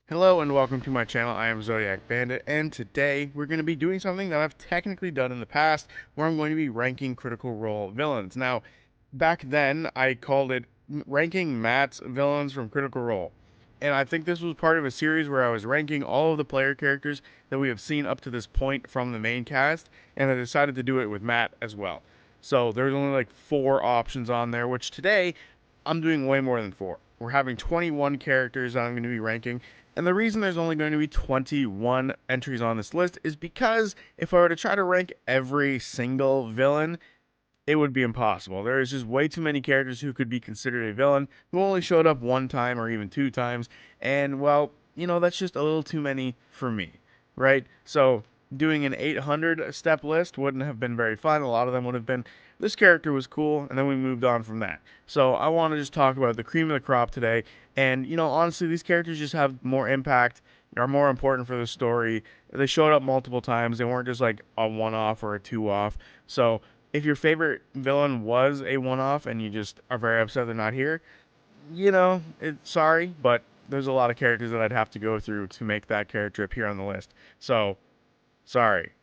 Hello and welcome to my channel. I am Zodiac Bandit, and today we're going to be doing something that I've technically done in the past, where I'm going to be ranking Critical Role villains. Now, back then I called it ranking Matt's villains from Critical Role, and I think this was part of a series where I was ranking all of the player characters that we have seen up to this point from the main cast, and I decided to do it with Matt as well. So there's only like 4 options on there, which today I'm doing way more than 4. We're having 21 characters that I'm going to be ranking, and the reason there's only going to be 21 entries on this list is because if I were to try to rank every single villain, it would be impossible. There is just way too many characters who could be considered a villain who only showed up 1 time or even 2 times, and well, that's just a little too many for me, right? So doing an 800 step list wouldn't have been very fun. A lot of them would have been, this character was cool, and then we moved on from that. So I want to just talk about the cream of the crop today, and honestly, these characters just have more impact, are more important for the story. They showed up multiple times. They weren't just like a one-off or a two-off. So if your favorite villain was a one-off and you just are very upset they're not here, sorry, but there's a lot of characters that I'd have to go through to make that character appear on the list. So, sorry,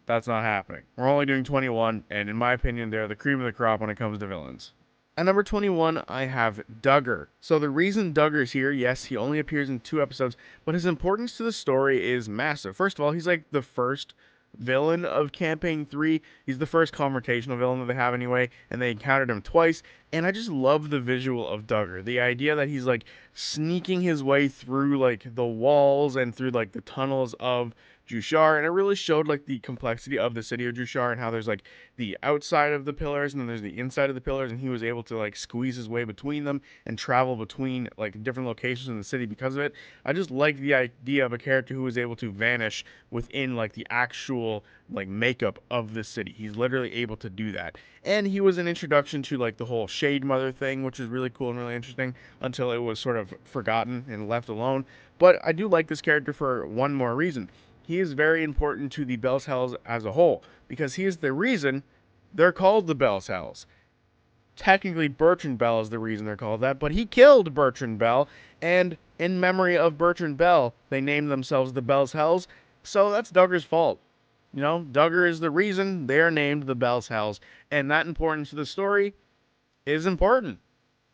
that's not happening. We're only doing 21, and in my opinion, they're the cream of the crop when it comes to villains. At number 21, I have Duggar. So the reason Duggar's here, yes, he only appears in 2 episodes, but his importance to the story is massive. First of all, he's like the first villain of Campaign 3. He's the first confrontational villain that they have anyway, and they encountered him twice, and I just love the visual of Duggar. The idea that he's like sneaking his way through like the walls and through like the tunnels of Jushar, and it really showed like the complexity of the city of Jushar and how there's like the outside of the pillars and then there's the inside of the pillars, and he was able to like squeeze his way between them and travel between like different locations in the city because of it. I just like the idea of a character who was able to vanish within like the actual like makeup of the city. He's literally able to do that. And he was an introduction to like the whole Shade Mother thing, which is really cool and really interesting until it was sort of forgotten and left alone. But I do like this character for one more reason. He is very important to the Bell's Hells as a whole, because he is the reason they're called the Bell's Hells. Technically, Bertrand Bell is the reason they're called that, but he killed Bertrand Bell, and in memory of Bertrand Bell, they named themselves the Bell's Hells, so that's Duggar's fault. Duggar is the reason they're named the Bell's Hells, and that importance to the story is important.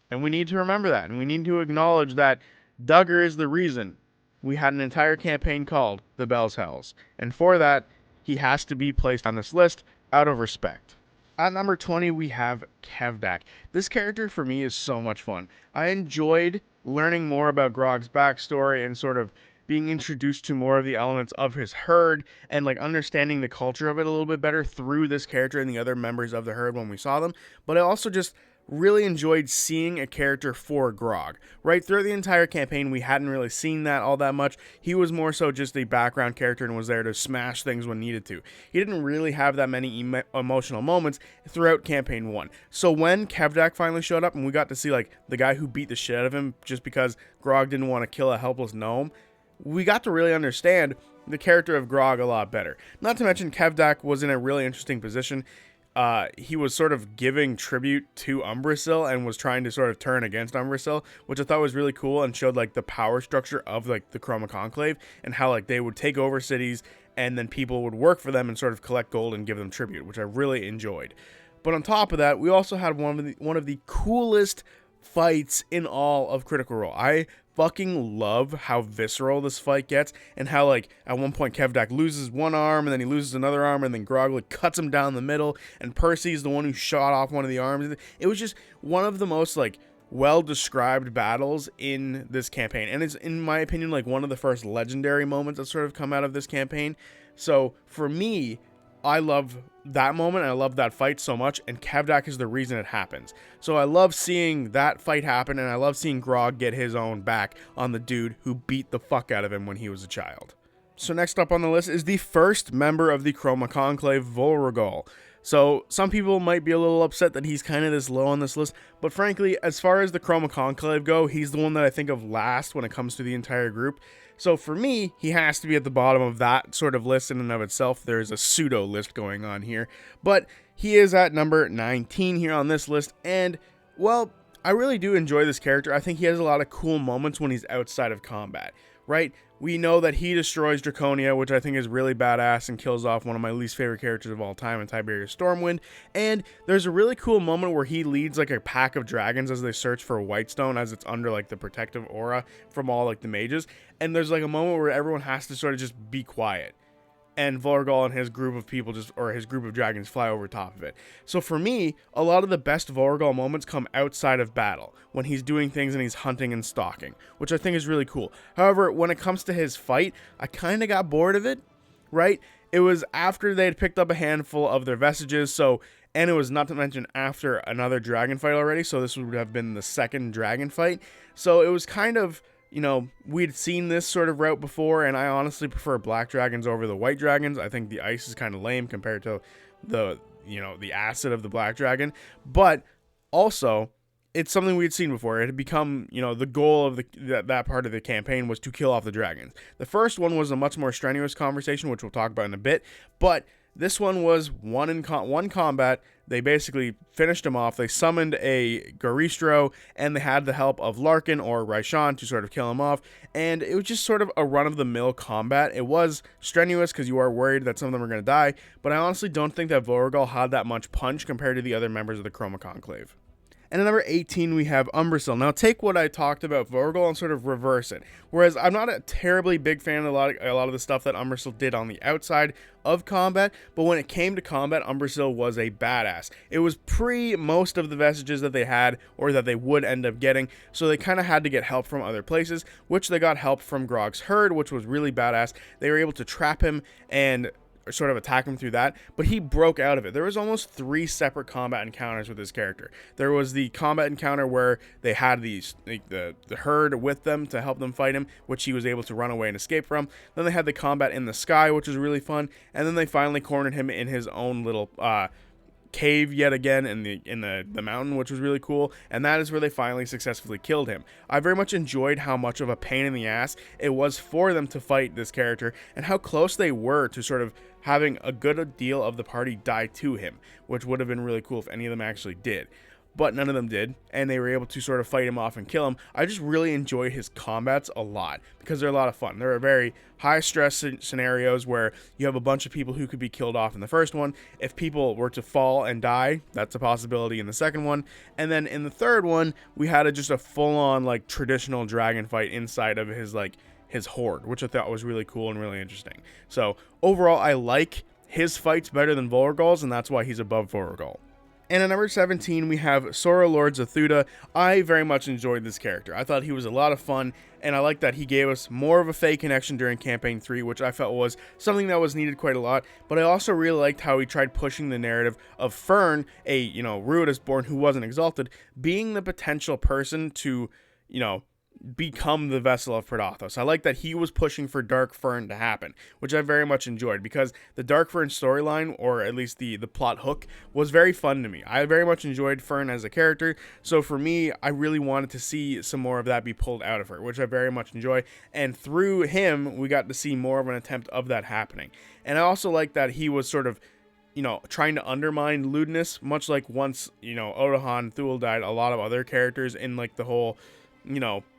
And we need to remember that, and we need to acknowledge that Duggar is the reason we had an entire campaign called the Bell's Hells, and for that, he has to be placed on this list out of respect. At number 20, we have Kevdak. This character for me is so much fun. I enjoyed learning more about Grog's backstory and sort of being introduced to more of the elements of his herd and like understanding the culture of it a little bit better through this character and the other members of the herd when we saw them. But I also just really enjoyed seeing a character for Grog. Right through the entire campaign, we hadn't really seen that all that much. He was more so just a background character and was there to smash things when needed to. He didn't really have that many emotional moments throughout Campaign 1. So when Kevdak finally showed up and we got to see like the guy who beat the shit out of him just because Grog didn't want to kill a helpless gnome, we got to really understand the character of Grog a lot better. Not to mention Kevdak was in a really interesting position. He was sort of giving tribute to Umbrasil and was trying to sort of turn against Umbrasil, which I thought was really cool and showed like the power structure of like the Chroma Conclave and how like they would take over cities and then people would work for them and sort of collect gold and give them tribute, which I really enjoyed. But on top of that, we also had one of the coolest fights in all of Critical Role. I fucking love how visceral this fight gets and how like at one point Kevdak loses one arm and then he loses another arm and then Grog like cuts him down the middle and Percy's the one who shot off one of the arms. It was just one of the most like well described battles in this campaign, and it's in my opinion like one of the first legendary moments that sort of come out of this campaign. So for me, I love that moment, and I love that fight so much, and Kevdak is the reason it happens. So I love seeing that fight happen, and I love seeing Grog get his own back on the dude who beat the fuck out of him when he was a child. So next up on the list is the first member of the Chroma Conclave, Vorgal. So some people might be a little upset that he's kind of this low on this list, but frankly, as far as the Chroma Conclave go, he's the one that I think of last when it comes to the entire group. So for me, he has to be at the bottom of that sort of list in and of itself. There's a pseudo list going on here, but he is at number 19 here on this list, and well, I really do enjoy this character. I think he has a lot of cool moments when he's outside of combat. right? We know that he destroys Draconia, which I think is really badass and kills off one of my least favorite characters of all time in Tiberius Stormwind. And there's a really cool moment where he leads like a pack of dragons as they search for Whitestone, as it's under like the protective aura from all like the mages. And there's like a moment where everyone has to sort of just be quiet. And Vorgal and his group of people his group of dragons fly over top of it. So for me, a lot of the best Vorgal moments come outside of battle, when he's doing things and he's hunting and stalking, which I think is really cool. However, when it comes to his fight, I kind of got bored of it, right? It was after they had picked up a handful of their vestiges, and it was not to mention after another dragon fight already, so this would have been the second dragon fight. So it was kind of, we'd seen this sort of route before, and I honestly prefer black dragons over the white dragons. I think the ice is kind of lame compared to the acid of the black dragon. But also, it's something we'd seen before. It had become, the goal of that part of the campaign was to kill off the dragons. The first one was a much more strenuous conversation, which we'll talk about in a bit, but this one was one combat. They basically finished him off. They summoned a Garistro, and they had the help of Larkin or Raichon to sort of kill him off. And it was just sort of a run-of-the-mill combat. It was strenuous because you are worried that some of them are going to die, but I honestly don't think that Vorgal had that much punch compared to the other members of the Chroma Conclave. And at number 18, we have Umbreil. Now, take what I talked about Vorgal and sort of reverse it. Whereas I'm not a terribly big fan of a lot of the stuff that Umbreil did on the outside of combat, but when it came to combat, Umbreil was a badass. It was pre most of the vestiges that they had, or that they would end up getting, so they kind of had to get help from other places, which they got help from Grog's Herd, which was really badass. They were able to trap him and sort of attack him through that, but he broke out of it. There was almost 3 separate combat encounters with this character. There was the combat encounter where they had the herd with them to help them fight him, which he was able to run away and escape from. Then they had the combat in the sky, which was really fun, and then they finally cornered him in his own little cave yet again in the mountain, which was really cool, and that is where they finally successfully killed him. I very much enjoyed how much of a pain in the ass it was for them to fight this character, and how close they were to sort of having a good deal of the party die to him, which would have been really cool if any of them actually did. But none of them did, and they were able to sort of fight him off and kill him. I just really enjoy his combats a lot, because they're a lot of fun. They're very high-stress scenarios where you have a bunch of people who could be killed off in the first one. If people were to fall and die, that's a possibility in the second one. And then in the third one, we had just a full-on, like, traditional dragon fight inside of his horde, which I thought was really cool and really interesting. So, overall, I like his fights better than Vorgal's, and that's why he's above Vorgal. And at number 17, we have Sora Lord Zthuda. I very much enjoyed this character. I thought he was a lot of fun, and I like that he gave us more of a Fey connection during Campaign 3, which I felt was something that was needed quite a lot. But I also really liked how he tried pushing the narrative of Fern, a, Ruidus born who wasn't exalted, being the potential person to, become the vessel of Praathos. I like that he was pushing for Dark Fern to happen, which I very much enjoyed, because the Dark Fern storyline, or at least the plot hook, was very fun to me. I very much enjoyed Fern as a character, so for me, I really wanted to see some more of that be pulled out of her, which I very much enjoy, and through him, we got to see more of an attempt of that happening. And I also like that he was sort of trying to undermine Ludeness, much like once, Odahan Thu died, a lot of other characters in the whole,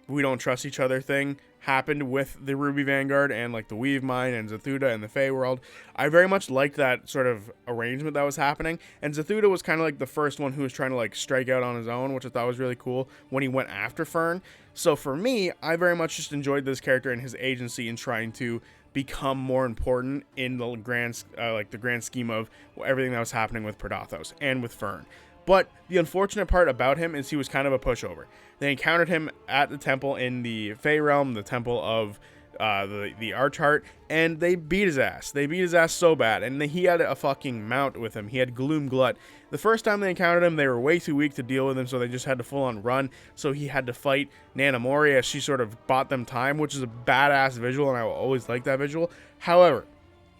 we don't trust each other thing happened with the Ruby Vanguard and the Weave Mine and Zthuda and the Fey World. I very much liked that sort of arrangement that was happening, and Zthuda was kind of the first one who was trying to strike out on his own, which I thought was really cool when he went after Fern. So for me, I very much just enjoyed this character and his agency in trying to become more important in the grand scheme of everything that was happening with Praathos and with Fern. But the unfortunate part about him is he was kind of a pushover. They encountered him at the temple in the Fey Realm, the temple of the Archheart, and they beat his ass. They beat his ass so bad, and he had a fucking mount with him. He had Gloom Glut. The first time they encountered him, they were way too weak to deal with him, so they just had to full-on run. So he had to fight Nana Mori as she sort of bought them time, which is a badass visual, and I will always like that visual. However,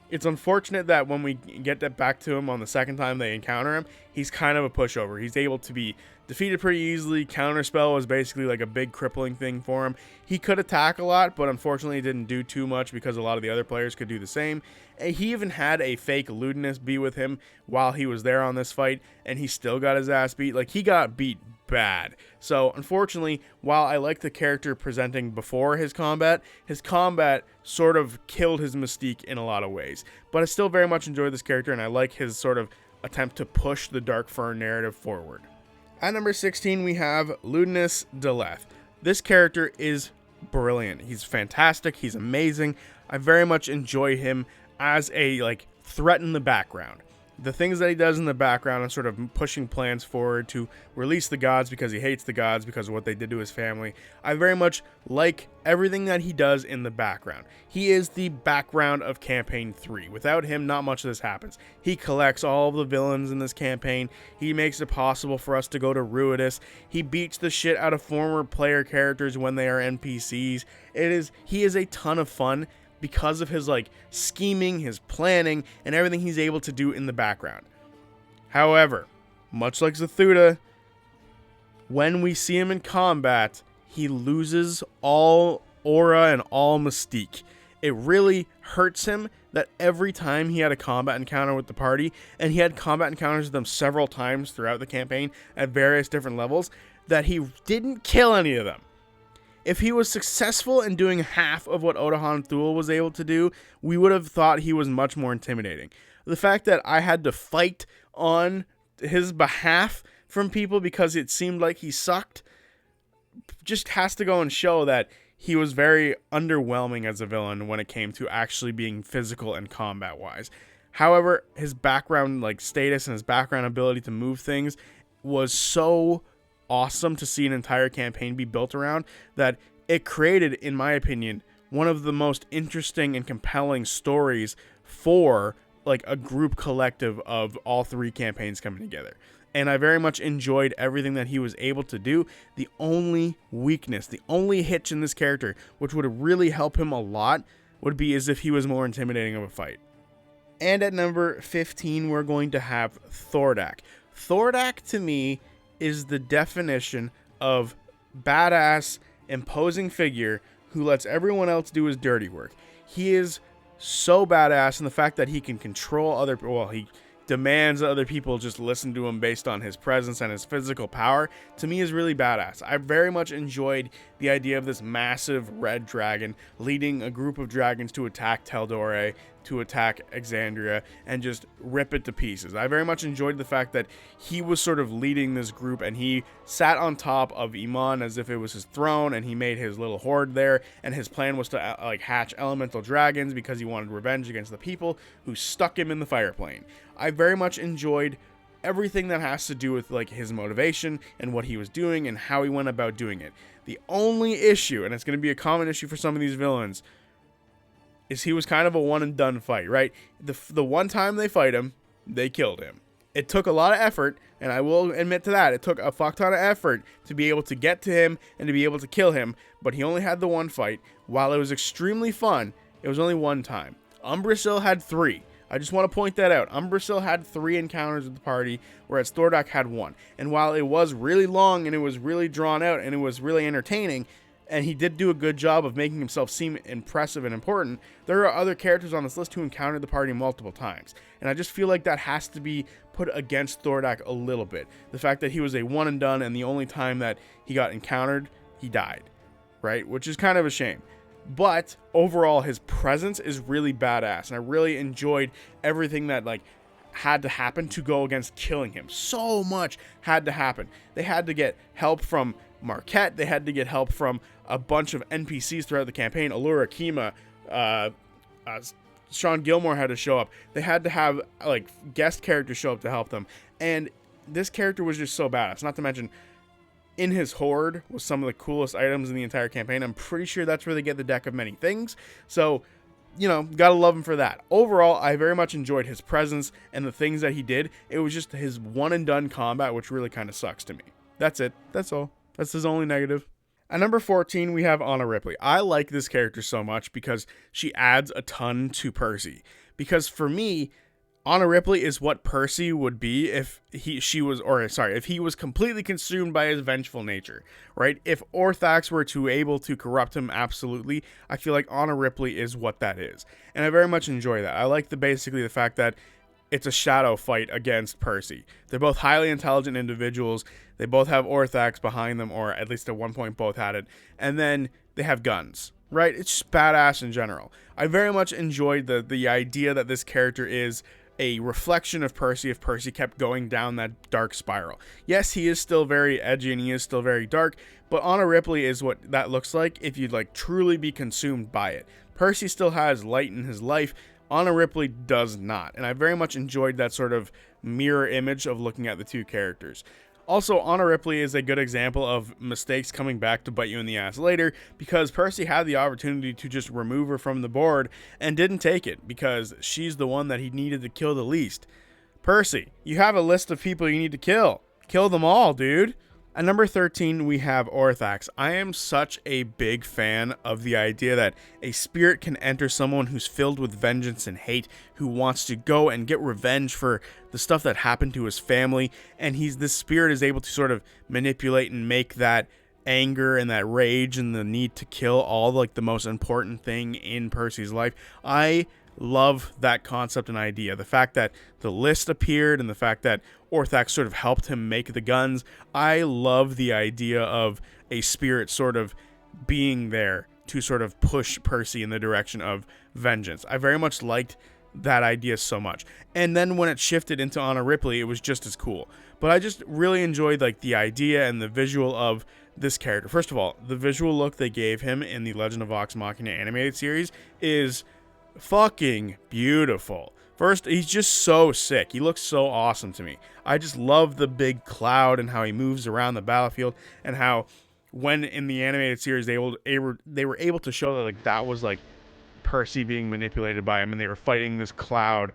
it's unfortunate that when we get back to him on the second time they encounter him, he's kind of a pushover. He's able to be defeated pretty easily. Counterspell was basically a big crippling thing for him. He could attack a lot, but unfortunately didn't do too much because a lot of the other players could do the same. And he even had a fake Ludeness be with him while he was there on this fight, and he still got his ass beat. He got beat bad. So unfortunately, while I like the character presenting before his combat sort of killed his mystique in a lot of ways. But I still very much enjoy this character, and I like his sort of attempt to push the Dark Fern narrative forward. At number 16, we have Ludeness Dleth. This character is brilliant. He's fantastic. He's amazing. I very much enjoy him as a threat in the background. The things that he does in the background and sort of pushing plans forward to release the gods because he hates the gods because of what they did to his family. I very much like everything that he does in the background. He is the background of campaign 3. Without him, not much of this happens. He collects all of the villains in this campaign. He makes it possible for us to go to Rites. He beats the shit out of former player characters when they are NPCs. He is a ton of fun because of his scheming, his planning, and everything he's able to do in the background. However, much like Zthuda, when we see him in combat, he loses all aura and all mystique. It really hurts him that every time he had a combat encounter with the party, and he had combat encounters with them several times throughout the campaign at various different levels, that he didn't kill any of them. If he was successful in doing half of what Odahan Thu was able to do, we would have thought he was much more intimidating. The fact that I had to fight on his behalf from people because it seemed like he sucked just has to go and show that he was very underwhelming as a villain when it came to actually being physical and combat-wise. However, his background status and his background ability to move things was so awesome to see an entire campaign be built around that it created, in my opinion, one of the most interesting and compelling stories for a group collective of all 3 campaigns coming together. And I very much enjoyed everything that he was able to do. The only weakness, the only hitch in this character, which would really help him a lot, would be as if he was more intimidating of a fight. And at number 15, we're going to have Thorak. Thorak, to me, is the definition of badass, imposing figure who lets everyone else do his dirty work. He is so badass in the fact that he can control other people. Well, he demands that other people just listen to him based on his presence and his physical power. To me, is really badass. I very much enjoyed the idea of this massive red dragon leading a group of dragons to attack Teldore, to attack Exandria, and just rip it to pieces. I very much enjoyed the fact that he was sort of leading this group, and he sat on top of Iman as if it was his throne, and he made his little horde there, and his plan was to hatch elemental dragons because he wanted revenge against the people who stuck him in the fire plane. I very much enjoyed everything that has to do with his motivation and what he was doing and how he went about doing it. The only issue, and it's going to be a common issue for some of these villains, is he was kind of a one and done fight, right? The one time they fight him, they killed him. It took a lot of effort, and I will admit to that. It took a fuck ton of effort to be able to get to him and to be able to kill him, but he only had the one fight. While it was extremely fun, it was only one time. Umbreil had 3. I just want to point that out. Umbreil had 3 encounters with the party, whereas Thorak had 1. And while it was really long and it was really drawn out and it was really entertaining, and he did do a good job of making himself seem impressive and important, there are other characters on this list who encountered the party multiple times. And I just feel like that has to be put against Thorak a little bit. The fact that he was a one and done, and the only time that he got encountered, he died, right? Which is kind of a shame. But overall, his presence is really badass, and I really enjoyed everything that had to happen to go against killing him. So much had to happen. They had to get help from Marquette. They had to get help from a bunch of NPCs throughout the campaign. Allura, Kima, Sean Gilmore had to show up. They had to have guest characters show up to help them, and this character was just so badass. Not to mention, in his horde was some of the coolest items in the entire campaign. I'm pretty sure that's where they get the deck of many things. So, gotta love him for that. Overall, I very much enjoyed his presence and the things that he did. It was just his one and done combat, which really kind of sucks to me. That's it. That's all. That's his only negative. At number 14, we have Anna Ripley. I like this character so much because she adds a ton to Percy. Because for me, Anna Ripley is what Percy would be if he was completely consumed by his vengeful nature, right? If Orthax were able to corrupt him absolutely, I feel like Anna Ripley is what that is. And I very much enjoy that. I like basically the fact that it's a shadow fight against Percy. They're both highly intelligent individuals. They both have Orthax behind them, or at least at one point both had it. And then they have guns, right? It's just badass in general. I very much enjoyed the idea that this character is a reflection of Percy if Percy kept going down that dark spiral. Yes, he is still very edgy and he is still very dark, but Anna Ripley is what that looks like if you'd like truly be consumed by it. Percy still has light in his life. Anna Ripley does not, and I very much enjoyed that sort of mirror image of looking at the two characters. Also, Anna Ripley is a good example of mistakes coming back to bite you in the ass later, because Percy had the opportunity to just remove her from the board and didn't take it because she's the one that he needed to kill the least. Percy, you have a list of people you need to kill. Kill them all, dude. At number 13, we have Orthax. I am such a big fan of the idea that a spirit can enter someone who's filled with vengeance and hate, who wants to go and get revenge for the stuff that happened to his family, and this spirit is able to sort of manipulate and make that anger and that rage and the need to kill all like the most important thing in Percy's life. I love that concept and idea. The fact that the list appeared and the fact that Orthax sort of helped him make the guns. I love the idea of a spirit sort of being there to sort of push Percy in the direction of vengeance. I very much liked that idea so much. And then when it shifted into Anna Ripley, it was just as cool. But I just really enjoyed like the idea and the visual of this character. First of all, the visual look they gave him in the Legend of Vox Machina animated series is fucking beautiful. First, he's just so sick. He looks so awesome to me. I just love the big cloud and how he moves around the battlefield, and how when in the animated series they were able to show that like that was like Percy being manipulated by him, and they were fighting this cloud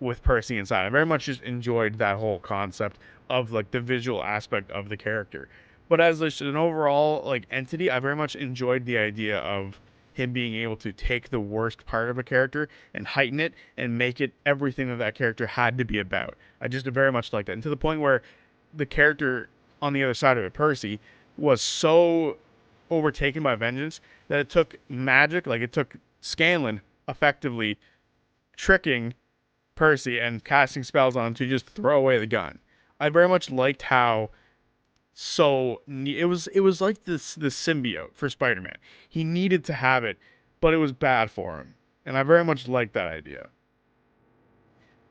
with Percy inside. I very much just enjoyed that whole concept of like the visual aspect of the character. But as like, an overall like entity, I very much enjoyed the idea of him being able to take the worst part of a character and heighten it and make it everything that character had to be about. I just very much like that. And to the point where the character on the other side of it, Percy, was so overtaken by vengeance that it took magic, like it took Scanlan effectively tricking Percy and casting spells on him to just throw away the gun. I very much liked how it was like the symbiote for Spider-Man. He needed to have it, but it was bad for him. And I very much like that idea.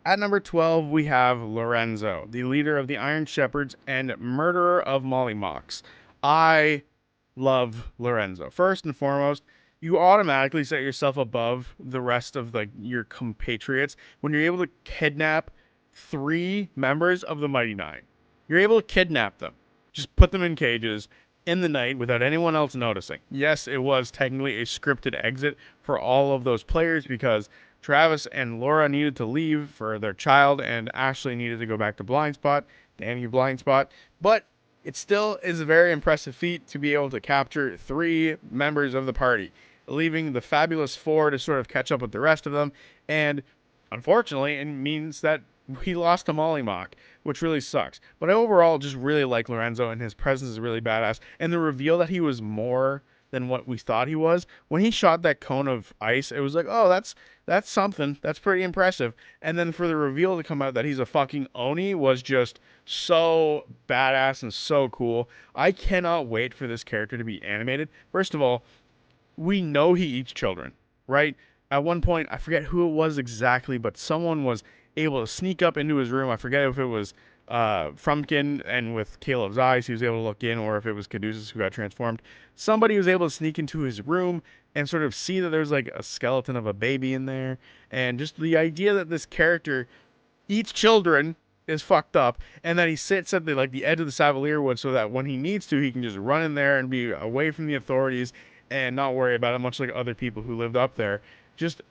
At number 12, we have Lorenzo, the leader of the Iron Shepherds and murderer of Mollymox. I love Lorenzo. First and foremost, you automatically set yourself above the rest of like your compatriots when you're able to kidnap 3 members of the Mighty Nine. You're able to kidnap them. Just put them in cages in the night without anyone else noticing. Yes, it was technically a scripted exit for all of those players because Travis and Laura needed to leave for their child and Ashley needed to go back to Blind Spot. Damn you, Blind Spot. But it still is a very impressive feat to be able to capture 3 members of the party, leaving the Fabulous 4 to sort of catch up with the rest of them. And unfortunately, it means that we lost to Mollymock, which really sucks. But I overall just really like Lorenzo, and his presence is really badass. And the reveal that he was more than what we thought he was, when he shot that cone of ice, it was like, oh, that's something. That's pretty impressive. And then for the reveal to come out that he's a fucking Oni was just so badass and so cool. I cannot wait for this character to be animated. First of all, we know he eats children, right? At one point, I forget who it was exactly, but someone was able to sneak up into his room. I forget if it was Frumpkin, and with Caleb's eyes he was able to look in, or if it was Caduceus who got transformed. Somebody was able to sneak into his room and sort of see that there's like a skeleton of a baby in there, and just the idea that this character eats children is fucked up, and that he sits at the edge of the Savoie Woods so that when he needs to, he can just run in there and be away from the authorities and not worry about it, much like other people who lived up there. Just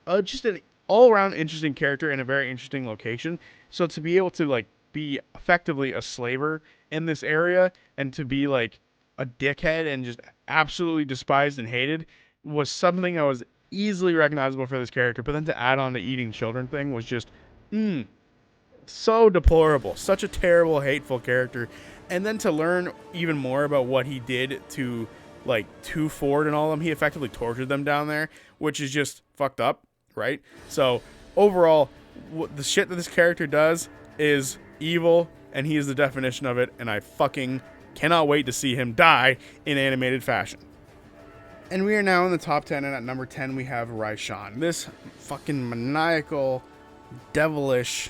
an all-around interesting character in a very interesting location. So to be able to like be effectively a slaver in this area and to be like a dickhead and just absolutely despised and hated was something that was easily recognizable for this character. But then to add on the eating children thing was just so deplorable. Such a terrible, hateful character. And then to learn even more about what he did to Ford and all of them, he effectively tortured them down there, which is just fucked up. Right? So overall, the shit that this character does is evil, and he is the definition of it, and I fucking cannot wait to see him die in animated fashion. And we are now in the top 10, and at number 10 we have Raichon. This fucking maniacal, devilish,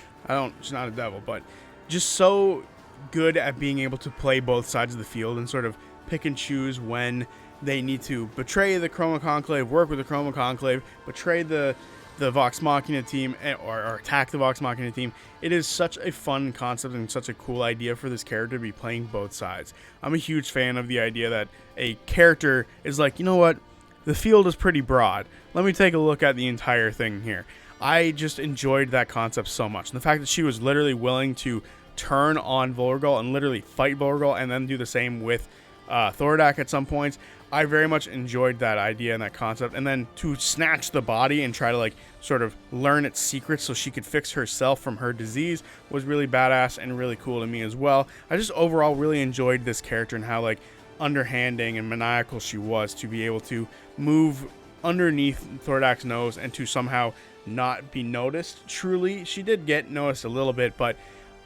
she's not a devil, but just so good at being able to play both sides of the field and sort of pick and choose when they need to betray the Chroma Conclave, work with the Chroma Conclave, betray the Vox Machina team, or attack the Vox Machina team. It is such a fun concept and such a cool idea for this character to be playing both sides. I'm a huge fan of the idea that a character is like, you know what, the field is pretty broad. Let me take a look at the entire thing here. I just enjoyed that concept so much. And the fact that she was literally willing to turn on Vorgal and literally fight Vorgal and then do the same with Thorak at some points. I very much enjoyed that idea and that concept. And then to snatch the body and try to like sort of learn its secrets so she could fix herself from her disease was really badass and really cool to me as well. I just overall really enjoyed this character and how like underhanding and maniacal she was to be able to move underneath Thorak's nose and to somehow not be noticed. Truly, she did get noticed a little bit, but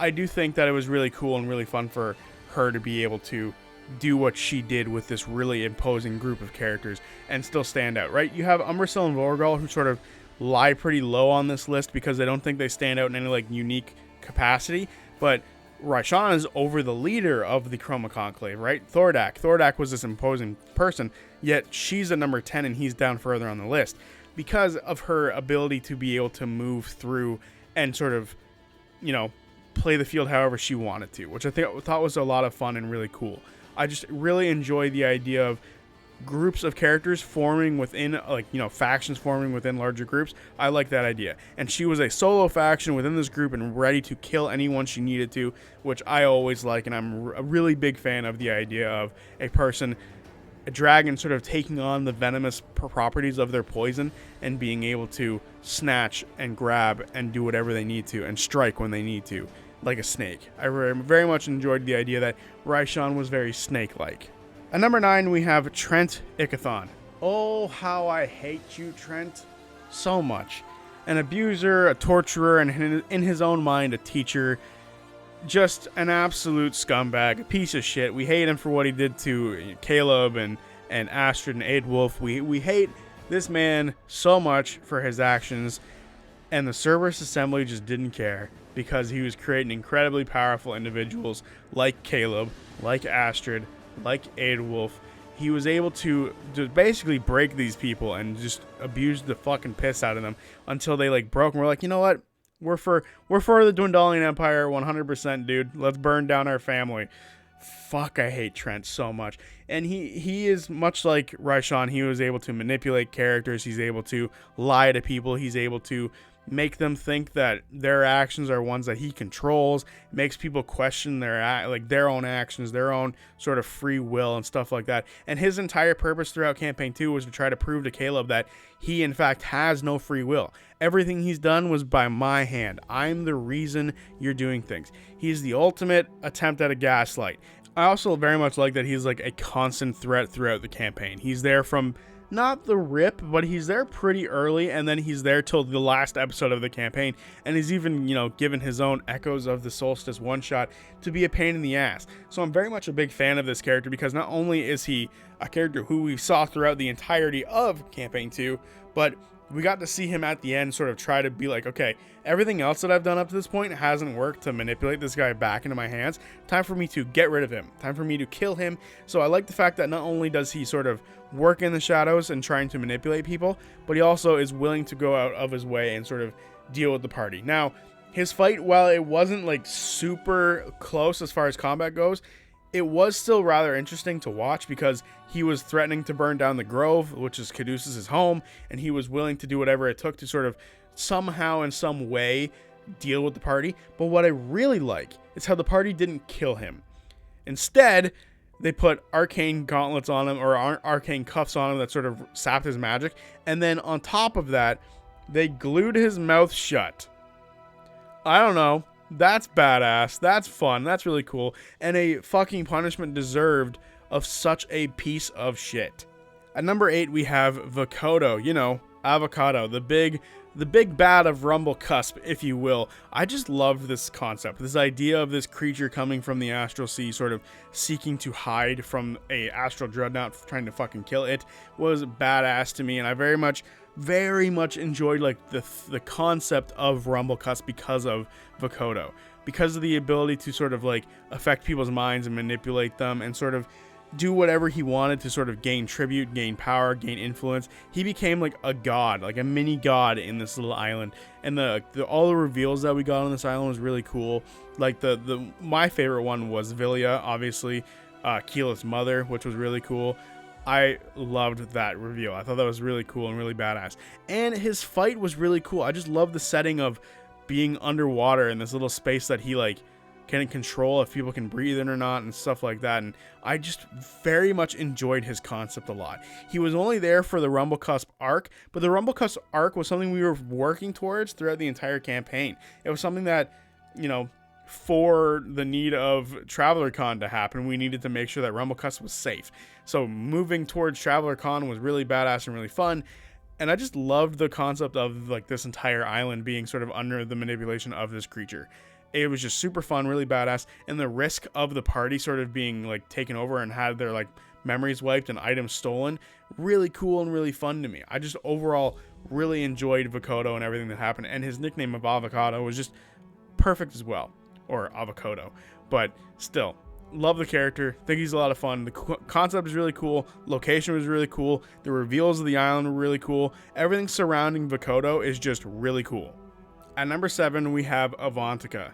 I do think that it was really cool and really fun for her to be able to do what she did with this really imposing group of characters and still stand out, right? You have Umbreil and Vorgal who sort of lie pretty low on this list because they don't think they stand out in any like unique capacity, but Raichon is over the leader of the Chroma Conclave, right? Thorak was this imposing person, yet she's at number 10 and he's down further on the list because of her ability to be able to move through and sort of, play the field however she wanted to, which I thought was a lot of fun and really cool. I just really enjoy the idea of groups of characters forming within, factions forming within larger groups. I like that idea. And she was a solo faction within this group and ready to kill anyone she needed to, which I always like. And I'm a really big fan of the idea of a dragon sort of taking on the venomous properties of their poison and being able to snatch and grab and do whatever they need to and strike when they need to, like a snake. I very much enjoyed the idea that Raichon was very snake-like. At number 9, we have Trent Ikathon. Oh, how I hate you, Trent. So much. An abuser, a torturer, and in his own mind, a teacher. Just an absolute scumbag, a piece of shit. We hate him for what he did to Caleb and Astrid and Aedwulf. We hate this man so much for his actions, and the Cerberus Assembly just didn't care because he was creating incredibly powerful individuals like Caleb, like Astrid, like Aedwulf. He was able to just basically break these people and just abuse the fucking piss out of them until they like broke and we're like, you know what? We're for the Dwendalian Empire 100%, dude. Let's burn down our family. Fuck, I hate Trent so much. And he is much like Raichon. He was able to manipulate characters. He's able to lie to people. He's able to make them think that their actions are ones that he controls. Makes people question their own actions, their own sort of free will and stuff like that. And his entire purpose throughout campaign 2 was to try to prove to Caleb that he in fact has no free will. Everything he's done was by my hand. I'm the reason you're doing things. He's the ultimate attempt at a gaslight. I also very much like that he's like a constant threat throughout the campaign. He's there from not the rip, but he's there pretty early, and then he's there till the last episode of the campaign, and he's even, given his own Echoes of the Solstice one-shot to be a pain in the ass. So I'm very much a big fan of this character because not only is he a character who we saw throughout the entirety of campaign 2, but we got to see him at the end sort of try to be like, okay, everything else that I've done up to this point hasn't worked to manipulate this guy back into my hands. Time for me to get rid of him. Time for me to kill him. So I like the fact that not only does he sort of work in the shadows and trying to manipulate people, but he also is willing to go out of his way and sort of deal with the party. Now, his fight, while it wasn't like super close as far as combat goes, it was still rather interesting to watch because he was threatening to burn down the Grove, which is Caduceus' home, and he was willing to do whatever it took to sort of somehow in some way deal with the party. But what I really like is how the party didn't kill him. Instead, they put arcane gauntlets on him, or arcane cuffs on him that sort of sapped his magic, and then on top of that, they glued his mouth shut. I don't know. That's badass. That's fun. That's really cool. And a fucking punishment deserved of such a piece of shit. At number 8, we have Vakoto. Avocado, the big bad of Rumble Cusp, if you will. I just loved this concept, this idea of this creature coming from the Astral Sea, sort of seeking to hide from a Astral Dreadnought trying to fucking kill it, was badass to me, and I very much enjoyed like the concept of Rumble Cusp because of Vakoto, because of the ability to sort of like affect people's minds and manipulate them and sort of do whatever he wanted to sort of gain tribute, gain power, gain influence. He became like a god, like a mini god in this little island. And all the reveals that we got on this island was really cool. Like my favorite one was Villia, obviously, Keyleth's mother, which was really cool. I loved that reveal. I thought that was really cool and really badass. And his fight was really cool. I just love the setting of being underwater in this little space that he like can control if people can breathe in or not and stuff like that. And I just very much enjoyed his concept a lot. He was only there for the Rumble Cusp arc, but the Rumble Cusp arc was something we were working towards throughout the entire campaign. It was something that, you know, for the need of TravelerCon to happen, we needed to make sure that Rumble Cusp was safe. So moving towards TravelerCon was really badass and really fun. And I just loved the concept of like this entire island being sort of under the manipulation of this creature. It was just super fun, really badass, and the risk of the party sort of being like taken over and had their like memories wiped and items stolen, really cool and really fun to me. I just overall really enjoyed Vakoto and everything that happened, and his nickname of Avocado was just perfect as well, or Avocado, but still, love the character, think he's a lot of fun. The concept is really cool, location was really cool, the reveals of the island were really cool, everything surrounding Vakoto is just really cool. At number 7, we have Avantica.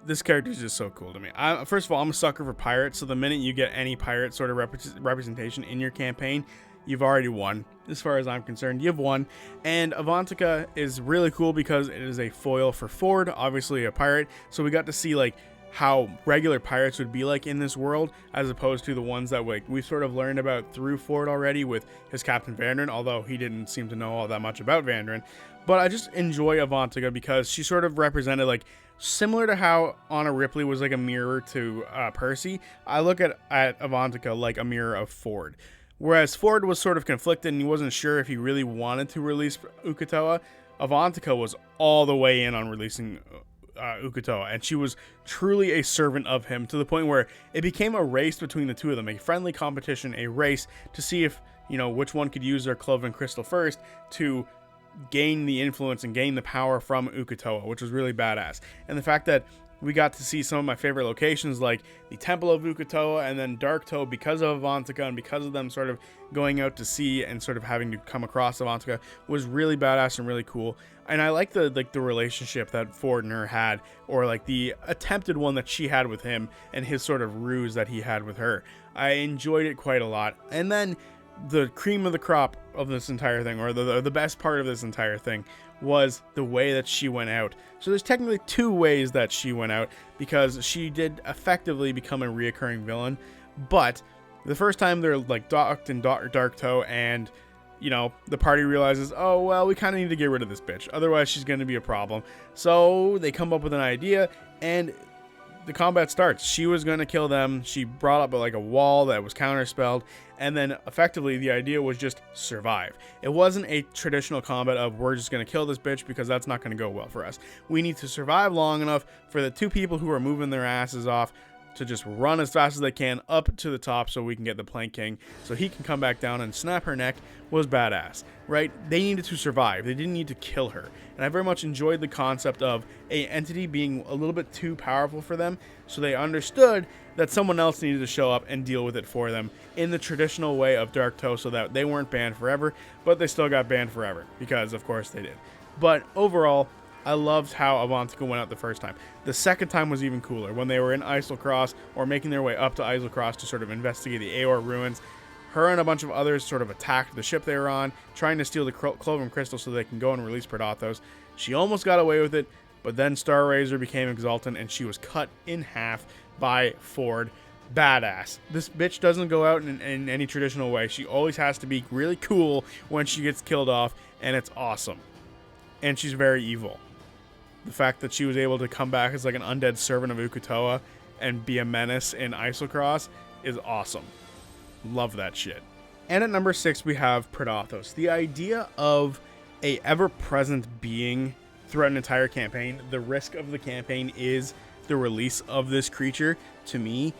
This character is just so cool to me. First of all, I'm a sucker for pirates, so the minute you get any pirate sort of representation in your campaign, you've already won. As far as I'm concerned, you've won. And Avantica is really cool because it is a foil for Ford, obviously a pirate, so we got to see like how regular pirates would be like in this world, as opposed to the ones that we've sort of learned about through Ford already with his Captain Vandren, although he didn't seem to know all that much about Vandren. But I just enjoy Avantica because she sort of represented like, similar to how Anna Ripley was like a mirror to Percy, I look at Avantica like a mirror of Ford. Whereas Ford was sort of conflicted and he wasn't sure if he really wanted to release Ukatoa, Avantica was all the way in on releasing Ukatoa, and she was truly a servant of him to the point where it became a race between the two of them, a friendly competition, a race to see if, you know, which one could use their Cloven Crystal first to gain the influence and gain the power from Ukatoa, which was really badass. And the fact that we got to see some of my favorite locations like the Temple of Ukatoa and then Darktoe because of Avantica and because of them sort of going out to sea and sort of having to come across Avantica was really badass and really cool. And I like the relationship that Ford and her had, or like the attempted one that she had with him and his sort of ruse that he had with her. I enjoyed it quite a lot. And then the cream of the crop of this entire thing, or the best part of this entire thing, was the way that she went out. So there's technically 2 ways that she went out, because she did effectively become a reoccurring villain. But the first time they're like docked in Darktoe, and you know, the party realizes, oh well, we kind of need to get rid of this bitch, otherwise she's going to be a problem. So they come up with an idea, and the combat starts. She was going to kill them. She brought up like a wall that was counterspelled, and then effectively the idea was just survive. It wasn't a traditional combat of we're just going to kill this bitch, because that's not going to go well for us. We need to survive long enough for the 2 people who are moving their asses off to just run as fast as they can up to the top so we can get the Plank King so he can come back down and snap her neck. Was badass, right? They needed to survive. They didn't need to kill her. And I very much enjoyed the concept of a entity being a little bit too powerful for them, so they understood that someone else needed to show up and deal with it for them in the traditional way of Darktoe, so that they weren't banned forever, but they still got banned forever, because of course they did. But overall, I loved how Avantica went out the first time. The second time was even cooler, when they were in Islecross, or making their way up to Islecross to sort of investigate the Aor ruins. Her and a bunch of others sort of attacked the ship they were on, trying to steal the Cloven Crystal so they can go and release Praathos. She almost got away with it, but then Starrazor became exultant, and she was cut in half by Ford. Badass. This bitch doesn't go out in any traditional way. She always has to be really cool when she gets killed off, and it's awesome. And she's very evil. The fact that she was able to come back as like an undead servant of Ukatoa and be a menace in Islecross is awesome. Love that shit. And at number 6, we have Praathos. The idea of a ever-present being throughout an entire campaign. The risk of the campaign is the release of this creature, to me,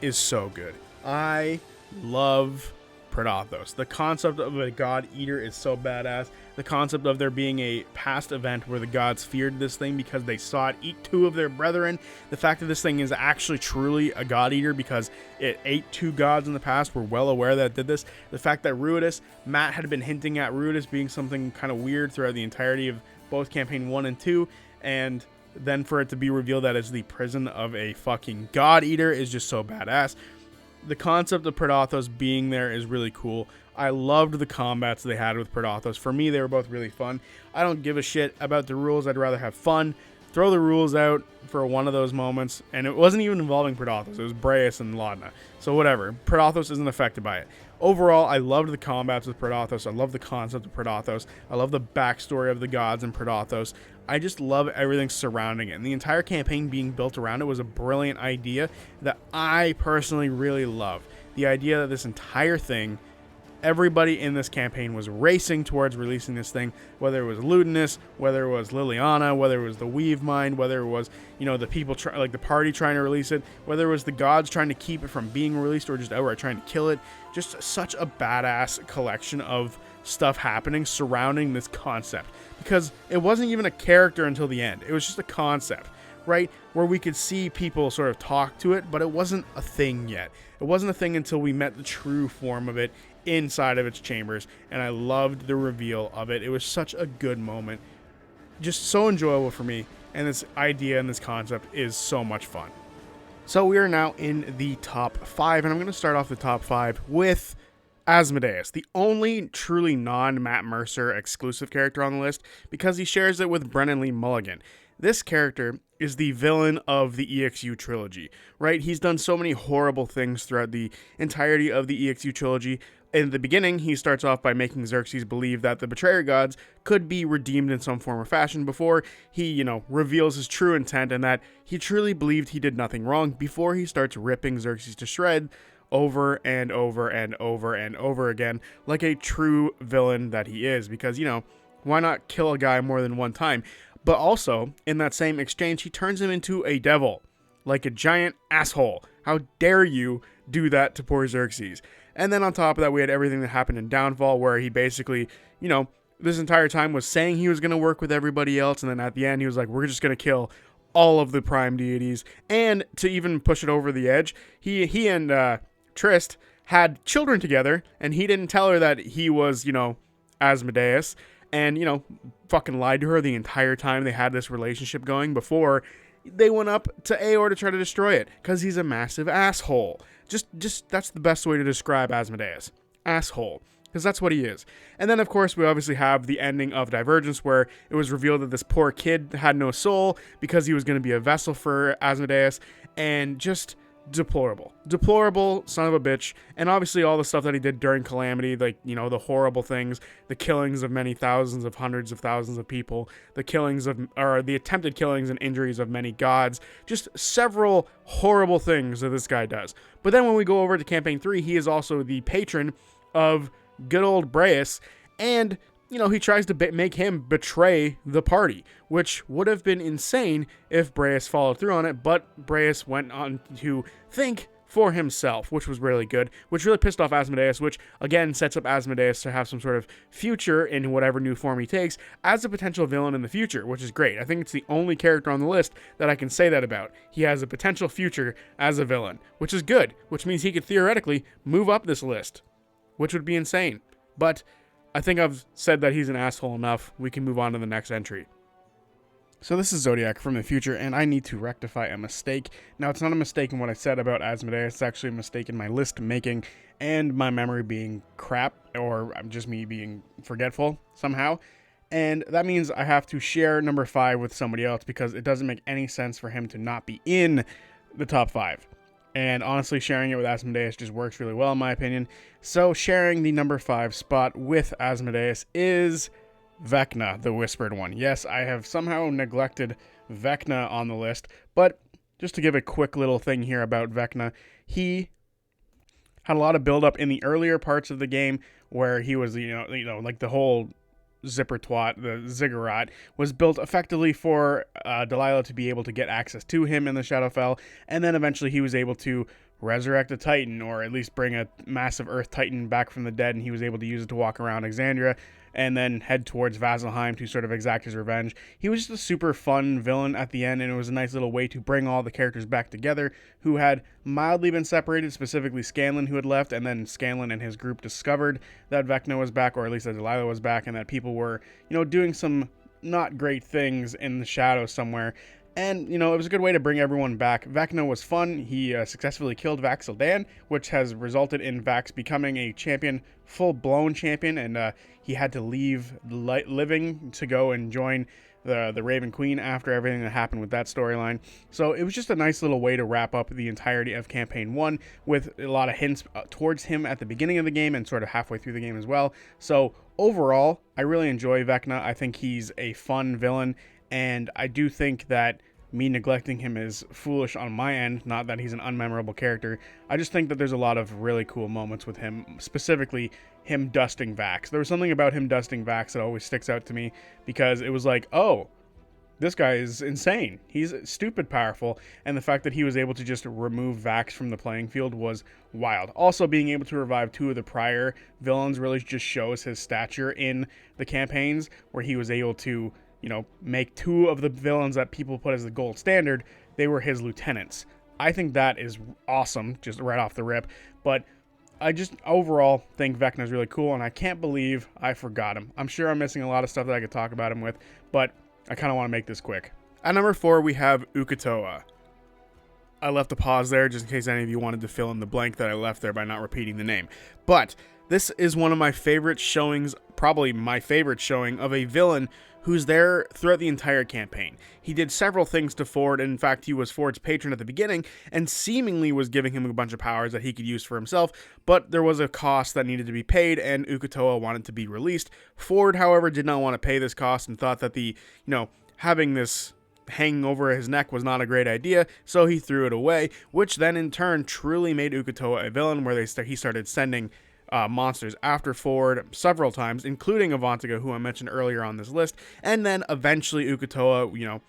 is so good. I love Praathos. The concept of a god eater is so badass. The concept of there being a past event where the gods feared this thing because they saw it eat 2 of their brethren. The fact that this thing is actually truly a god eater because it ate 2 gods in the past. We're well aware that it did this. The fact that Matt had been hinting at Rites being something kind of weird throughout the entirety of both campaign 1 and 2, and then for it to be revealed that it's the prison of a fucking god eater is just so badass. The concept of Praathos being there is really cool. I loved the combats they had with Praathos. For me, they were both really fun. I don't give a shit about the rules. I'd rather have fun. Throw the rules out for one of those moments. And it wasn't even involving Praathos. It was Braius and Laudna. So whatever. Praathos isn't affected by it. Overall, I loved the combats with Praathos. I love the concept of Praathos. I love the backstory of the gods in Praathos. I just love everything surrounding it. And the entire campaign being built around it was a brilliant idea that I personally really love. The idea that this entire thing, everybody in this campaign was racing towards releasing this thing, whether it was Ludeness, whether it was Liliana, whether it was the Weave Mind, whether it was, the people, like the party trying to release it, whether it was the gods trying to keep it from being released or just outright trying to kill it. Just such a badass collection of stuff happening surrounding this concept, because it wasn't even a character until the end. It was just a concept, right, where we could see people sort of talk to it, but it wasn't a thing yet. It wasn't a thing until we met the true form of it inside of its chambers, and I loved the reveal of it. It was such a good moment, just so enjoyable for me, and this idea and this concept is so much fun. So we are now in the top 5, and I'm going to start off the top 5 with Asmodus, the only truly non-Matt Mercer exclusive character on the list, because he shares it with Brennan Lee Mulligan. This character is the villain of the EXU trilogy, right? He's done so many horrible things throughout the entirety of the EXU trilogy. In the beginning, he starts off by making Xerxes believe that the Betrayer gods could be redeemed in some form or fashion before he, reveals his true intent and that he truly believed he did nothing wrong before he starts ripping Xerxes to shreds over and over and over and over again, like a true villain that he is, because, why not kill a guy more than one time? But also, in that same exchange, he turns him into a devil, like a giant asshole. How dare you do that to poor Xerxes? And then on top of that, we had everything that happened in Downfall, where he basically, this entire time was saying he was going to work with everybody else, and then at the end, he was like, we're just going to kill all of the prime deities. And to even push it over the edge, he and Trist had children together, and he didn't tell her that he was, Asmodus, and, fucking lied to her the entire time they had this relationship going before they went up to Aor to try to destroy it, because he's a massive asshole. Just that's the best way to describe Asmodus. Asshole. Because that's what he is. And then, of course, we obviously have the ending of Divergence, where it was revealed that this poor kid had no soul because he was going to be a vessel for Asmodus, and just deplorable. Deplorable son of a bitch. And obviously all the stuff that he did during Calamity, like, the horrible things, the killings of many thousands of hundreds of thousands of people, the attempted killings and injuries of many gods, just several horrible things that this guy does. But then when we go over to Campaign 3, he is also the patron of good old Braius, and he tries to make him betray the party, which would have been insane if Braius followed through on it, but Braius went on to think for himself, which was really good, which really pissed off Asmodus, which again sets up Asmodus to have some sort of future in whatever new form he takes as a potential villain in the future, which is great. I think it's the only character on the list that I can say that about. He has a potential future as a villain, which is good, which means he could theoretically move up this list, which would be insane. But I think I've said that he's an asshole enough. We can move on to the next entry. So this is Zodiac from the future, and I need to rectify a mistake. Now, it's not a mistake in what I said about Asmodus. It's actually a mistake in my list making and my memory being crap, or just me being forgetful somehow. And that means I have to share number 5 with somebody else, because it doesn't make any sense for him to not be in the top 5. And honestly, sharing it with Asmodus just works really well, in my opinion. So sharing the number 5 spot with Asmodus is Vecna, the Whispered One. Yes, I have somehow neglected Vecna on the list, but just to give a quick little thing here about Vecna, he had a lot of build up in the earlier parts of the game where he was, like the whole zipper twat, the ziggurat, was built effectively for Delilah to be able to get access to him in the Shadowfell, and then eventually he was able to resurrect a Titan, or at least bring a massive Earth Titan back from the dead, and he was able to use it to walk around Exandria, and then head towards Vasselheim to sort of exact his revenge. He was just a super fun villain at the end, and it was a nice little way to bring all the characters back together who had mildly been separated, specifically Scanlan, who had left, and then Scanlan and his group discovered that Vecna was back, or at least that Delilah was back, and that people were, doing some not great things in the shadows somewhere. And, it was a good way to bring everyone back. Vecna was fun. He successfully killed Vax Sildan, which has resulted in Vax becoming a champion, full-blown champion, and he had to leave living to go and join the Raven Queen after everything that happened with that storyline. So it was just a nice little way to wrap up the entirety of Campaign 1 with a lot of hints towards him at the beginning of the game and sort of halfway through the game as well. So overall, I really enjoy Vecna. I think he's a fun villain, and I do think that me neglecting him is foolish on my end, not that he's an unmemorable character. I just think that there's a lot of really cool moments with him, specifically him dusting Vax. There was something about him dusting Vax that always sticks out to me, because it was like, oh, this guy is insane. He's stupid powerful, and the fact that he was able to just remove Vax from the playing field was wild. Also, being able to revive two of the prior villains really just shows his stature in the campaigns, where he was able to make two of the villains that people put as the gold standard, they were his lieutenants. I think that is awesome, just right off the rip. But I just overall think Vecna is really cool, and I can't believe I forgot him. I'm sure I'm missing a lot of stuff that I could talk about him with, but I kind of want to make this quick. At number 4, we have Ukatoa. I left a pause there just in case any of you wanted to fill in the blank that I left there by not repeating the name. But this is one of my favorite showings, probably my favorite showing, of a villain who's there throughout the entire campaign. He did several things to Ford, and in fact, he was Ford's patron at the beginning, and seemingly was giving him a bunch of powers that he could use for himself, but there was a cost that needed to be paid, and Ukatoa wanted to be released. Ford, however, did not want to pay this cost, and thought that having this hanging over his neck was not a great idea, so he threw it away, which then in turn truly made Ukatoa a villain, where he started sending monsters after Ford several times, including Avantica, who I mentioned earlier on this list, and then eventually Ukatoa,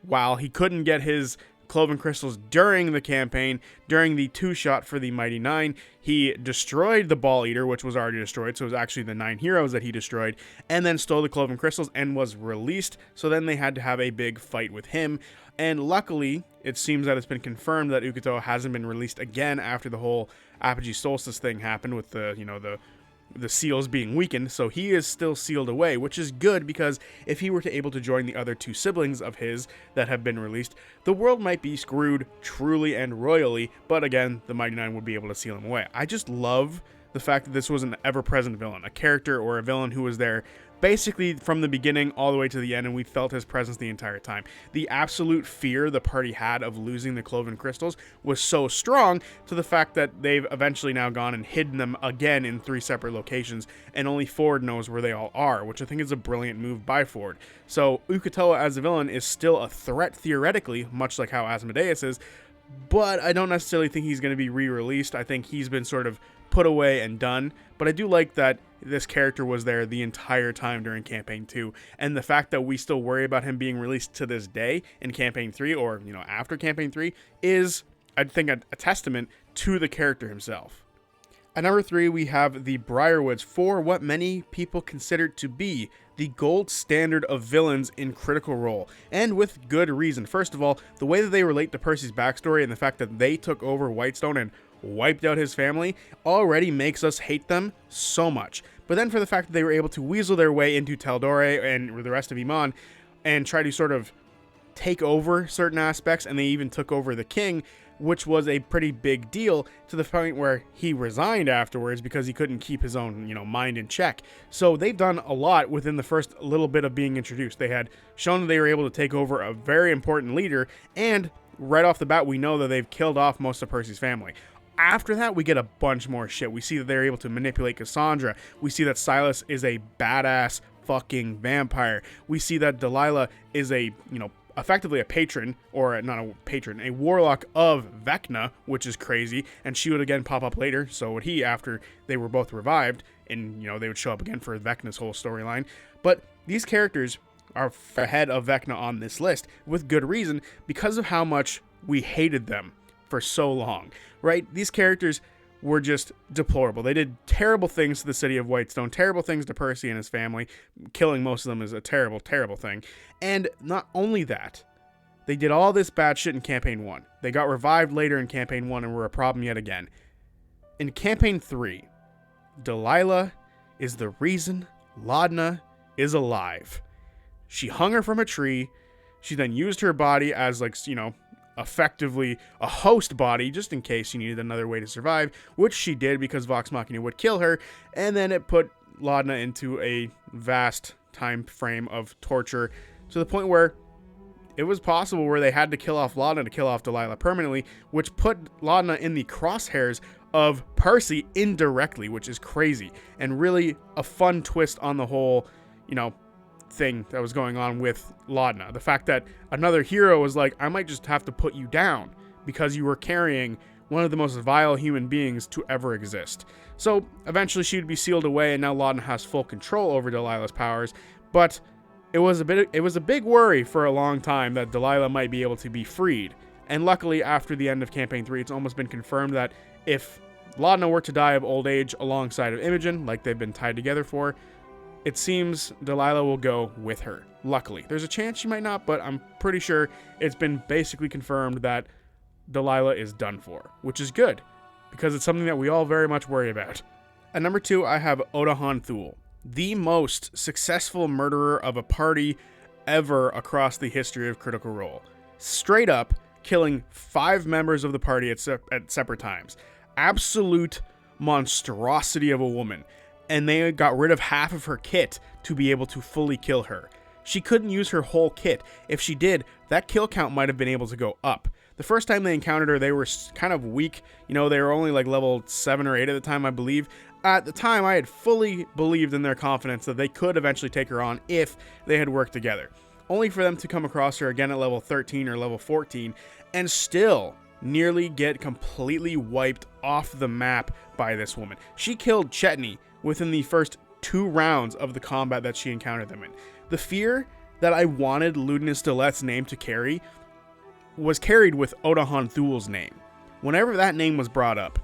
while he couldn't get his Cloven Crystals during the campaign, during the 2-shot for the Mighty Nine, he destroyed the Ball Eater, which was already destroyed, so it was actually the 9 heroes that he destroyed, and then stole the Cloven Crystals and was released, so then they had to have a big fight with him. And luckily, it seems that it's been confirmed that Ukatoa hasn't been released again after the whole Apogee Solstice thing happened with the seals being weakened, so he is still sealed away, which is good, because if he were to able to join the other 2 siblings of his that have been released, the world might be screwed truly and royally, but again, the Mighty Nine would be able to seal him away. I just love the fact that this was an ever-present villain, a character or a villain who was there basically from the beginning all the way to the end, and we felt his presence the entire time. The absolute fear the party had of losing the Cloven Crystals was so strong, to the fact that they've eventually now gone and hidden them again in 3 separate locations, and only Ford knows where they all are, which I think is a brilliant move by Ford. So Ukatoa as a villain is still a threat theoretically, much like how Asmodeus is, but I don't necessarily think he's going to be re-released. I think he's been sort of put away and done, but I do like that this character was there the entire time during Campaign 2, and the fact that we still worry about him being released to this day in Campaign 3, or, after Campaign 3, is, I think, a testament to the character himself. At number 3, we have the Brierwoods, for what many people consider to be the gold standard of villains in Critical Role, and with good reason. First of all, the way that they relate to Percy's backstory and the fact that they took over Whitestone and wiped out his family already makes us hate them so much. But then for the fact that they were able to weasel their way into Taldore and the rest of Iman and try to sort of take over certain aspects, and they even took over the king, which was a pretty big deal, to the point where he resigned afterwards because he couldn't keep his own, mind in check. So they've done a lot within the first little bit of being introduced. They had shown that they were able to take over a very important leader, and right off the bat, we know that they've killed off most of Percy's family. After that, we get a bunch more shit. We see that they're able to manipulate Cassandra. We see that Silas is a badass fucking vampire. We see that Delilah is a, effectively a patron, or not a patron, a warlock of Vecna, which is crazy, and she would again pop up later, so would he after they were both revived, and, they would show up again for Vecna's whole storyline. But these characters are ahead of Vecna on this list, with good reason, because of how much we hated them for so long, right? These characters were just deplorable. They did terrible things to the city of Whitestone, terrible things to Percy and his family. Killing most of them is a terrible, terrible thing. And not only that, they did all this bad shit in Campaign 1. They got revived later in Campaign 1 and were a problem yet again. In Campaign 3, Delilah is the reason Laudna is alive. She hung her from a tree. She then used her body as, effectively a host body, just in case she needed another way to survive, which she did because Vox Machina would kill her, and then it put Laudna into a vast time frame of torture to the point where it was possible where they had to kill off Laudna to kill off Delilah permanently, which put Laudna in the crosshairs of Percy indirectly, which is crazy, and really a fun twist on the whole, thing that was going on with Laudna. The fact that another hero was like, I might just have to put you down because you were carrying one of the most vile human beings to ever exist. So eventually she would be sealed away, and now Laudna has full control over Delilah's powers, but it was a big worry for a long time that Delilah might be able to be freed. And luckily, after the end of Campaign 3, it's almost been confirmed that if Laudna were to die of old age alongside of Imogen, like they've been tied together for, it seems Delilah will go with her. Luckily. There's a chance she might not, but I'm pretty sure it's been basically confirmed that Delilah is done for, which is good, because it's something that we all very much worry about. At number 2, I have Odahan Thu, the most successful murderer of a party ever across the history of Critical Role. Straight up killing 5 members of the party at separate times. Absolute monstrosity of a woman. And they got rid of half of her kit to be able to fully kill her. She couldn't use her whole kit. If she did, that kill count might have been able to go up. The first time they encountered her, they were kind of weak. They were only like level 7 or 8 at the time, I believe. At the time, I had fully believed in their confidence that they could eventually take her on if they had worked together. Only for them to come across her again at level 13 or level 14 and still nearly get completely wiped off the map by this woman. She killed Chetney within the first 2 rounds of the combat that she encountered them in. The fear that I wanted Ludeness Dleth's name to carry was carried with Odahan Thu's name. Whenever that name was brought up,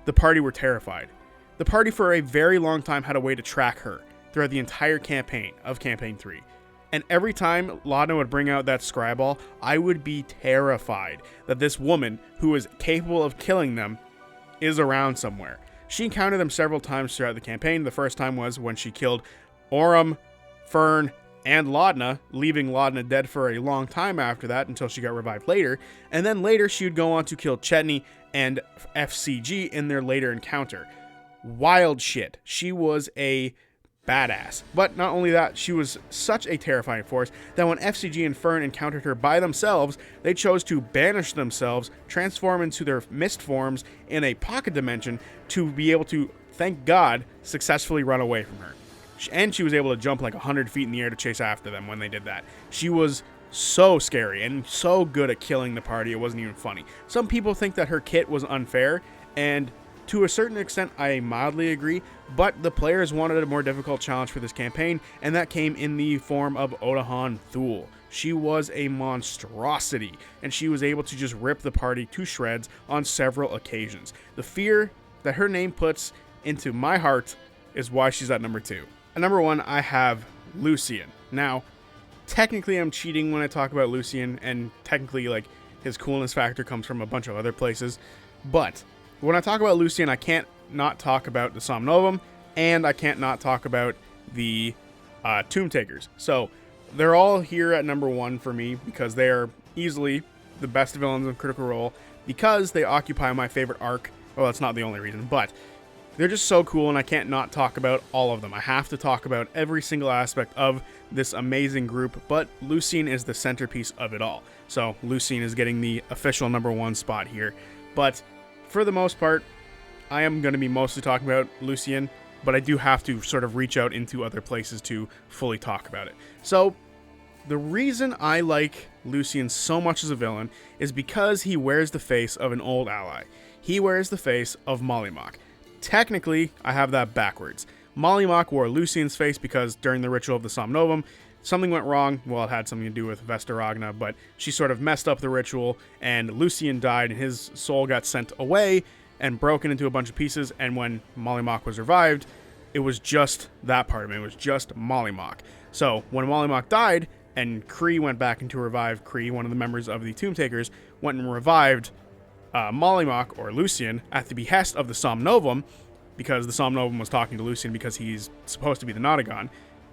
the party were terrified. The party for a very long time had a way to track her throughout the entire campaign of Campaign 3. And every time Laudna would bring out that scryball, I would be terrified that this woman, who is capable of killing them, is around somewhere. She encountered them several times throughout the campaign. The first time was when she killed Orem, Fern, and Laudna, leaving Laudna dead for a long time after that until she got revived later. And then later she would go on to kill Chetney and FCG in their later encounter. Wild shit. She was a badass. But not only that, she was such a terrifying force that when FCG and Fern encountered her by themselves, they chose to banish themselves, transform into their mist forms in a pocket dimension to be able to, thank God, successfully run away from her. And she was able to jump like 100 feet in the air to chase after them when they did that. She was so scary and so good at killing the party, it wasn't even funny. Some people think that her kit was unfair, and to a certain extent, I mildly agree, but the players wanted a more difficult challenge for this campaign, and that came in the form of Odahan Thu. She was a monstrosity, and she was able to just rip the party to shreds on several occasions. The fear that her name puts into my heart is why she's at number 2. At number 1, I have Lucien. Now, technically I'm cheating when I talk about Lucien, and technically his coolness factor comes from a bunch of other places, but when I talk about Lucien, I can't not talk about the Somnovum, and I can't not talk about the Tomb Takers. So they're all here at number 1 for me because they are easily the best villains in Critical Role because they occupy my favorite arc. Well, that's not the only reason, but they're just so cool, and I can't not talk about all of them. I have to talk about every single aspect of this amazing group, but Lucien is the centerpiece of it all. So Lucien is getting the official number 1 spot here, but for the most part, I am going to be mostly talking about Lucien, but I do have to sort of reach out into other places to fully talk about it. So, The reason I like Lucien so much as a villain is because he wears the face of an old ally. He wears the face of Mollymauk. Technically, I have that backwards. Mollymauk wore Lucien's face because during the ritual of the Somnovum, something went wrong. Well, it had something to do with Vesteragna, but she sort of messed up the ritual, and Lucien died, and his soul got sent away and broken into a bunch of pieces, and when Mollymauk was revived, it was just that part of him. It was just Mollymauk. So, when Mollymauk died, and Kree went back into revive, Kree, one of the members of the Tomb Takers, went and revived Mollymauk, or Lucien, at the behest of the Somnovum, because the Somnovum was talking to Lucien because he's supposed to be the Notagon,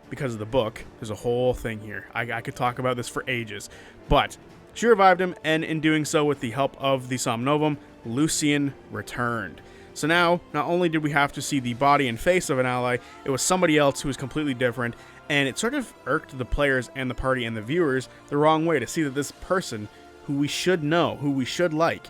because of the book. There's a whole thing here. I could talk about this for ages. But she revived him, and in doing so with the help of the Somnovum, Lucien returned. So now, not only did we have to see the body and face of an ally, it was somebody else who was completely different, and it sort of irked the players and the party and the viewers the wrong way to see that this person, who we should know, who we should like,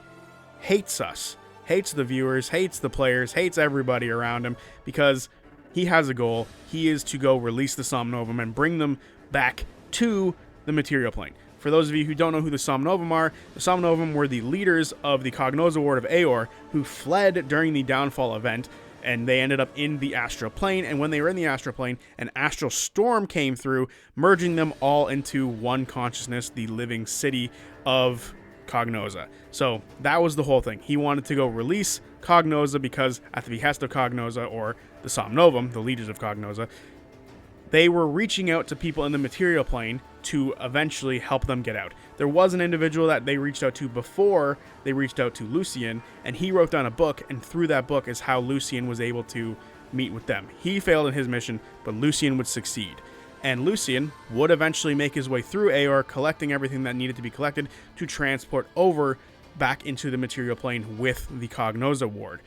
hates us, hates the viewers, hates the players, hates everybody around him, because he has a goal. He is to go release the Somnovum and bring them back to the material plane. For those of you who don't know who the Somnovum are, the Somnovum were the leaders of the Cognoza Ward of Aor who fled during the Downfall event, and they ended up in the Astral Plane, and when they were in the Astral Plane, an astral storm came through, merging them all into one consciousness, the living city of Cognoza. So that was the whole thing. He wanted to go release Cognoza because at the behest of Cognoza, or the Somnovum, the leaders of Cognoza, they were reaching out to people in the material plane to eventually help them get out. There was an individual that they reached out to before they reached out to Lucien, and he wrote down a book, and through that book is how Lucien was able to meet with them. He failed in his mission, but Lucien would succeed. And Lucien would eventually make his way through Aor, collecting everything that needed to be collected to transport over back into the material plane with the Cognoza Ward.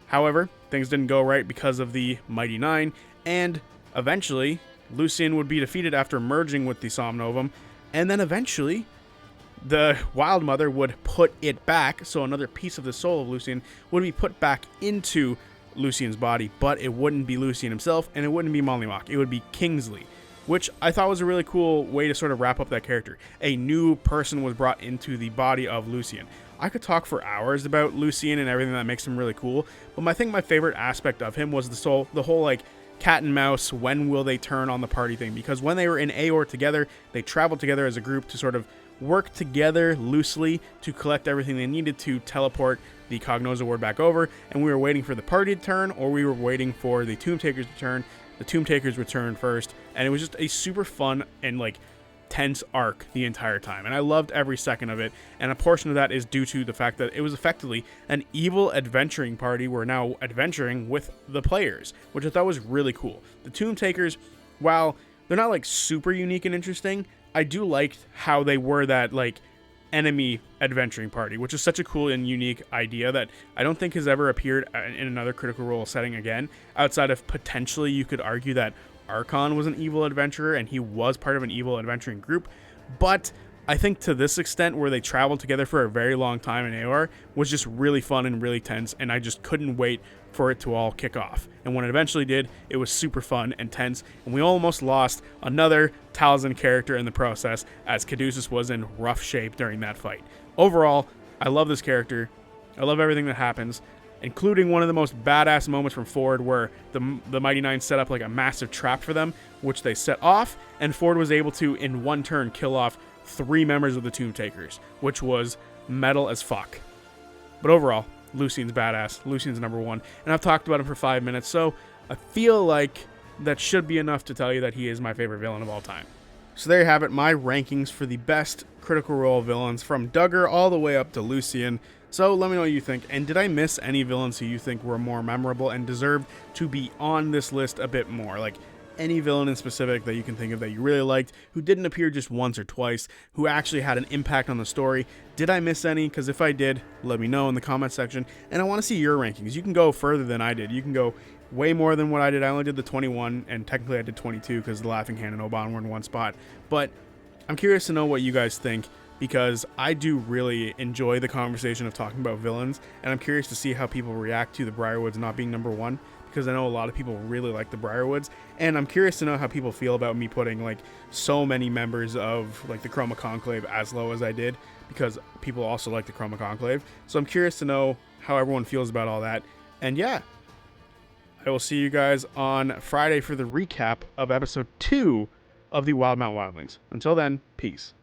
However, things didn't go right because of the Mighty Nine, and eventually Lucien would be defeated after merging with the Somnovum, and then eventually the Wild Mother would put it back, so another piece of the soul of Lucien would be put back into Lucien's body, but it wouldn't be Lucien himself, and it wouldn't be Mollymauk. It would be Kingsley, which I thought was a really cool way to sort of wrap up that character. A new person was brought into the body of Lucien. I could talk for hours about Lucien and everything that makes him really cool, but I think my favorite aspect of him was the whole like cat and mouse, when will they turn on the party thing, because when they were in Aor together, they traveled together as a group to sort of work together loosely to collect everything they needed to teleport the Cognoza Ward back over, and we were waiting for the party to turn, or we were waiting for the Tomb Takers to turn. The Tomb Takers returned first, and it was just a super fun and like tense arc the entire time, and I loved every second of it. And a portion of that is due to the fact that it was effectively an evil adventuring party. We're now adventuring with the players, which I thought was really cool. The Tomb Takers, while they're not like super unique and interesting, I do like how they were that like enemy adventuring party, which is such a cool and unique idea that I don't think has ever appeared in another Critical Role setting again, outside of potentially you could argue that Archon was an evil adventurer and he was part of an evil adventuring group. But I think to this extent, where they traveled together for a very long time in Aor, was just really fun and really tense, and I just couldn't wait for it to all kick off. And when it eventually did, it was super fun and tense, and we almost lost another Talzin character in the process, as Caduceus was in rough shape during that fight. Overall, I love this character. I love everything that happens, including one of the most badass moments from Ford, where the Mighty Nine set up like a massive trap for them, which they set off, and Ford was able to, in one turn, kill off 3 members of the Tomb Takers, which was metal as fuck. But overall, Lucien's badass. Lucien's number 1, and I've talked about him for 5 minutes, so I feel like that should be enough to tell you that he is my favorite villain of all time. So there you have it, my rankings for the best Critical Role villains, from Duggar all the way up to Lucien. So let me know what you think, and did I miss any villains who you think were more memorable and deserved to be on this list a bit more? Like any villain in specific that you can think of that you really liked, who didn't appear just once or twice, who actually had an impact on the story. Did I miss any? Because if I did, let me know in the comment section, and I want to see your rankings. You can go further than I did. You can go way more than what I did. I only did the 21, and technically I did 22 because the Laughing Hand and Oban were in one spot. But I'm curious to know what you guys think, because I do really enjoy the conversation of talking about villains, and I'm curious to see how people react to the Brierwoods not being number 1, because I know a lot of people really like the Brierwoods, and I'm curious to know how people feel about me putting like so many members of like the Chroma Conclave as low as I did, because people also like the Chroma Conclave. So I'm curious to know how everyone feels about all that. And yeah, I will see you guys on Friday for the recap of episode 2 of the Wildemount Wildlings. Until then, peace.